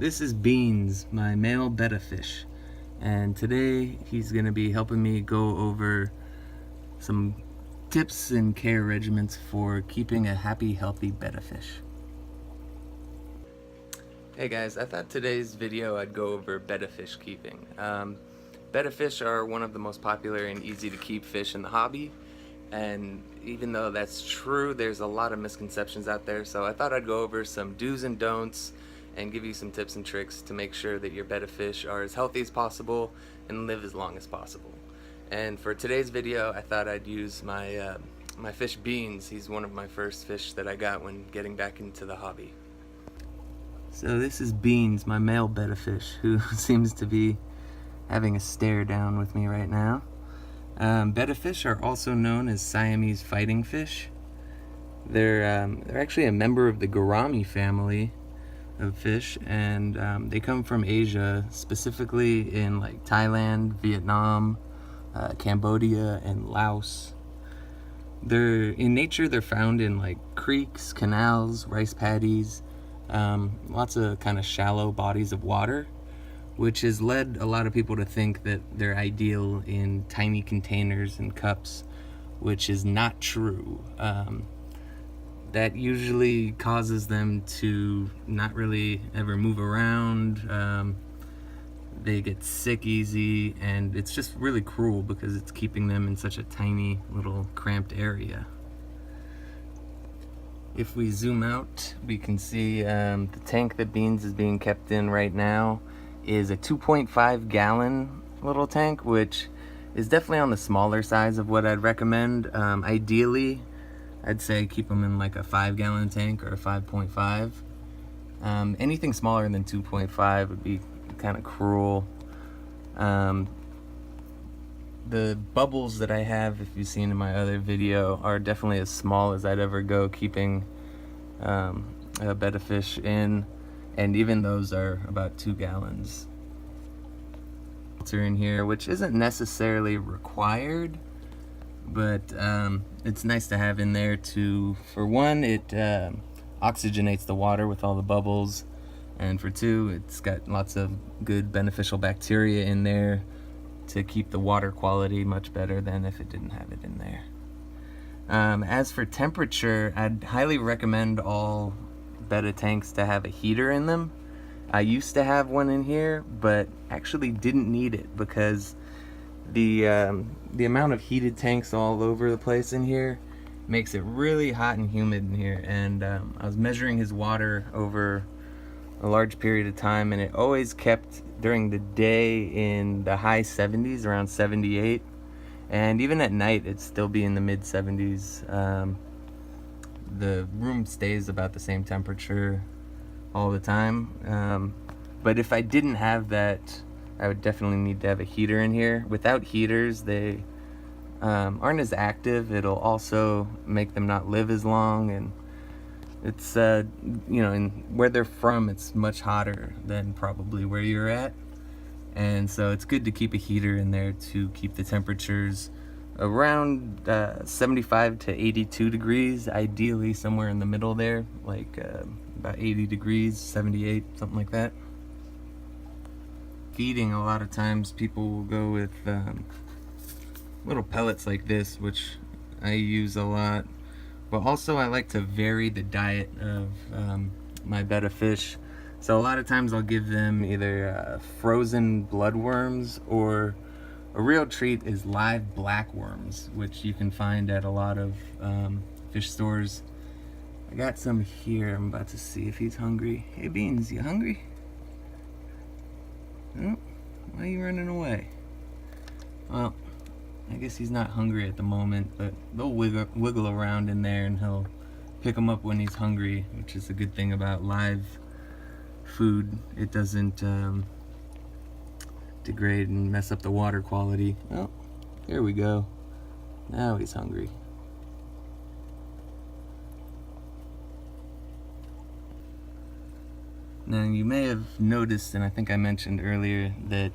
This is Beans, my male betta fish, and today he's going to be helping me go over some tips and care regimens for keeping a happy, healthy betta fish. Hey guys, I thought today's video I'd go over betta fish keeping. Betta fish are one of the most popular and easy to keep fish in the hobby, and even though that's true, there's a lot of misconceptions out there, so I thought I'd go over some do's and don'ts and give you some tips and tricks to make sure that your betta fish are as healthy as possible and live as long as possible. And for today's video, I thought I'd use my fish Beans. He's one of my first fish that I got when getting back into the hobby. So this is Beans, my male betta fish, who seems to be having a stare down with me right now. Betta fish are also known as Siamese fighting fish. They're actually a member of the gourami family of fish, and they come from Asia, specifically in like Thailand, Vietnam, Cambodia, and Laos. In nature, they're found in like creeks, canals, rice paddies, lots of kind of shallow bodies of water, which has led a lot of people to think that they're ideal in tiny containers and cups, which is not true. That usually causes them to not really ever move around. They get sick easy, and it's just really cruel because it's keeping them in such a tiny little cramped area. If we zoom out, we can see the tank that Beans is being kept in right now is a 2.5 gallon little tank, which is definitely on the smaller size of what I'd recommend. Ideally, I'd say keep them in like a 5-gallon tank or a 5.5. Anything smaller than 2.5 would be kind of cruel. The bubbles that I have, if you've seen in my other video, are definitely as small as I'd ever go keeping a betta fish in, and even those are about 2 gallons. Filter in here, which isn't necessarily required, but it's nice to have in there to, for one, it oxygenates the water with all the bubbles, and for two, it's got lots of good beneficial bacteria in there to keep the water quality much better than if it didn't have it in there. As for temperature, I'd highly recommend all betta tanks to have a heater in them. I used to have one in here, but actually didn't need it because the amount of heated tanks all over the place in here makes it really hot and humid in here. And I was measuring his water over a large period of time, and it always kept during the day in the high 70s, around 78, and even at night it'd still be in the mid 70s. The room stays about the same temperature all the time, but if I didn't have that, I would definitely need to have a heater in here. Without heaters, they aren't as active. It'll also make them not live as long, and it's in where they're from, it's much hotter than probably where you're at, and so it's good to keep a heater in there to keep the temperatures around 75 to 82 degrees, ideally somewhere in the middle there, like about 80 degrees, 78, something like that. Feeding, a lot of times people will go with little pellets like this, which I use a lot, but also I like to vary the diet of my betta fish. So a lot of times I'll give them either frozen bloodworms, or a real treat is live black worms, which you can find at a lot of fish stores. I got some here. I'm about to see if he's hungry. Hey Beans, you hungry? Oh, why are you running away? Well, I guess he's not hungry at the moment, but they'll wiggle around in there, and he'll pick them up when he's hungry, which is a good thing about live food. It doesn't degrade and mess up the water quality. Oh, here we go. Now he's hungry. Now you may have noticed, and I think I mentioned earlier, that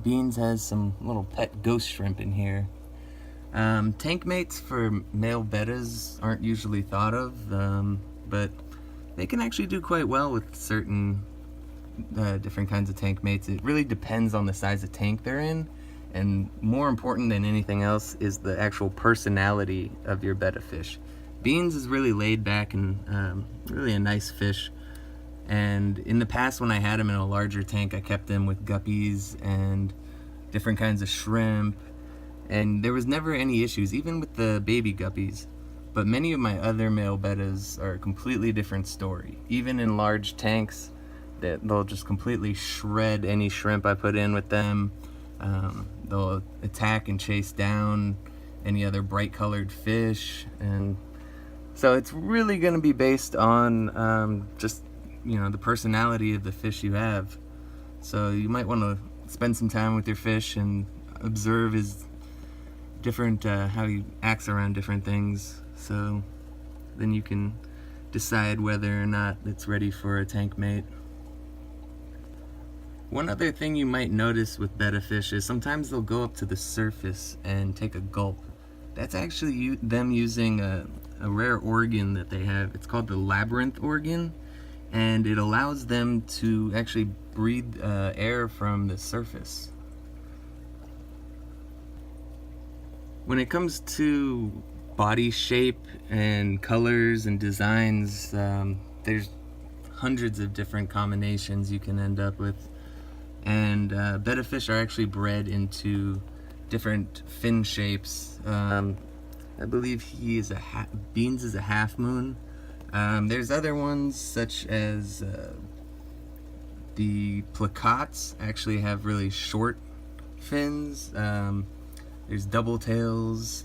Beans has some little pet ghost shrimp in here. Tank mates for male bettas aren't usually thought of, but they can actually do quite well with certain different kinds of tank mates. It really depends on the size of tank they're in, and more important than anything else is the actual personality of your betta fish. Beans is really laid back and really a nice fish. And in the past, when I had him in a larger tank, I kept him with guppies and different kinds of shrimp, and there was never any issues, even with the baby guppies. But many of my other male bettas are a completely different story. Even in large tanks, they'll just completely shred any shrimp I put in with them. They'll attack and chase down any other bright colored fish, and so it's really going to be based on just the personality of the fish you have. So you might want to spend some time with your fish and observe his different how he acts around different things, so then you can decide whether or not it's ready for a tank mate. One other thing you might notice with betta fish is sometimes they'll go up to the surface and take a gulp. That's actually them using a rare organ that they have. It's called the Labyrinth organ, and it allows them to actually breathe air from the surface. When it comes to body shape and colors and designs, there's hundreds of different combinations you can end up with. And betta fish are actually bred into different fin shapes. I believe Beans is a half moon. There's other ones such as the placots actually have really short fins. There's double tails.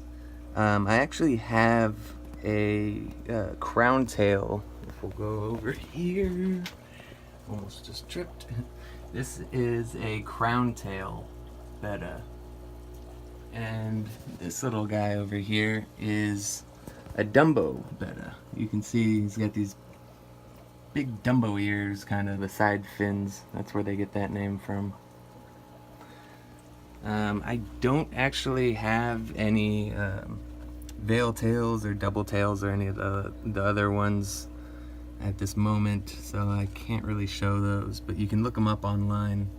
I actually have a crown tail. If we'll go over here, almost just tripped. This is a crown tail betta, and this little guy over here is a Dumbo betta. You can see he's got these big Dumbo ears, kind of the side fins. That's where they get that name from. I don't actually have any veil tails or double tails or any of the other ones at this moment, so I can't really show those, but you can look them up online.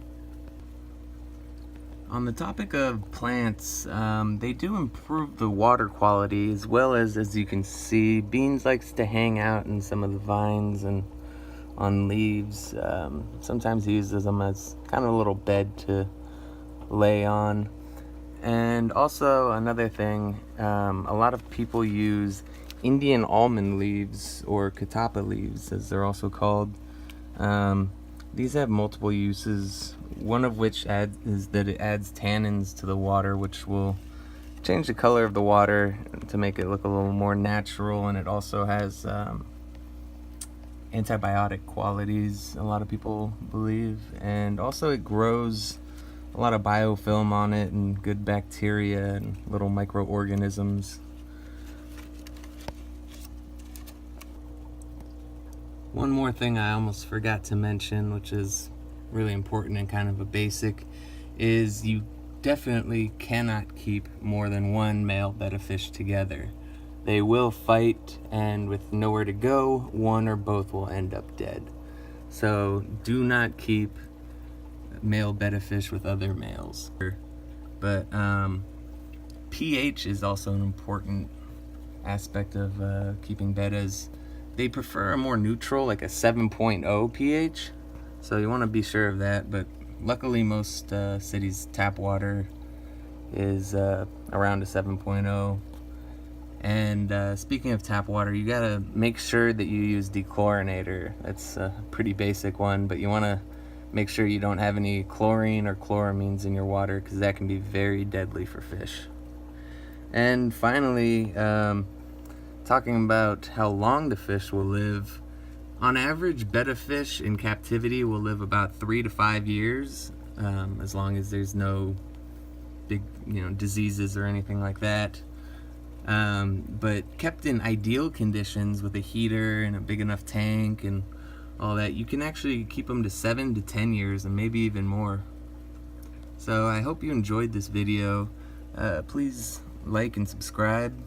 On the topic of plants, they do improve the water quality, as well as you can see, Beans likes to hang out in some of the vines and on leaves. Sometimes he uses them as kind of a little bed to lay on. And also another thing, a lot of people use Indian almond leaves, or catappa leaves as they're also called. These have multiple uses, one of which is that it adds tannins to the water, which will change the color of the water to make it look a little more natural, and it also has antibiotic qualities, a lot of people believe, and also it grows a lot of biofilm on it and good bacteria and little microorganisms. One more thing I almost forgot to mention, which is really important and kind of a basic, is you definitely cannot keep more than one male betta fish together. They will fight, and with nowhere to go, one or both will end up dead. So do not keep male betta fish with other males. But pH is also an important aspect of keeping bettas. They prefer a more neutral, like a 7.0 pH, so you want to be sure of that. But luckily most cities' tap water is around a 7.0. And speaking of tap water, you gotta make sure that you use dechlorinator. That's a pretty basic one, but you want to make sure you don't have any chlorine or chloramines in your water, because that can be very deadly for fish. And finally, talking about how long the fish will live, on average, betta fish in captivity will live about 3 to 5 years, as long as there's no big, diseases or anything like that. But kept in ideal conditions with a heater and a big enough tank and all that, you can actually keep them to 7 to 10 years and maybe even more. So I hope you enjoyed this video. Please like and subscribe,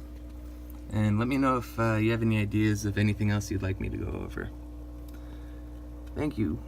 and let me know if you have any ideas of anything else you'd like me to go over. Thank you.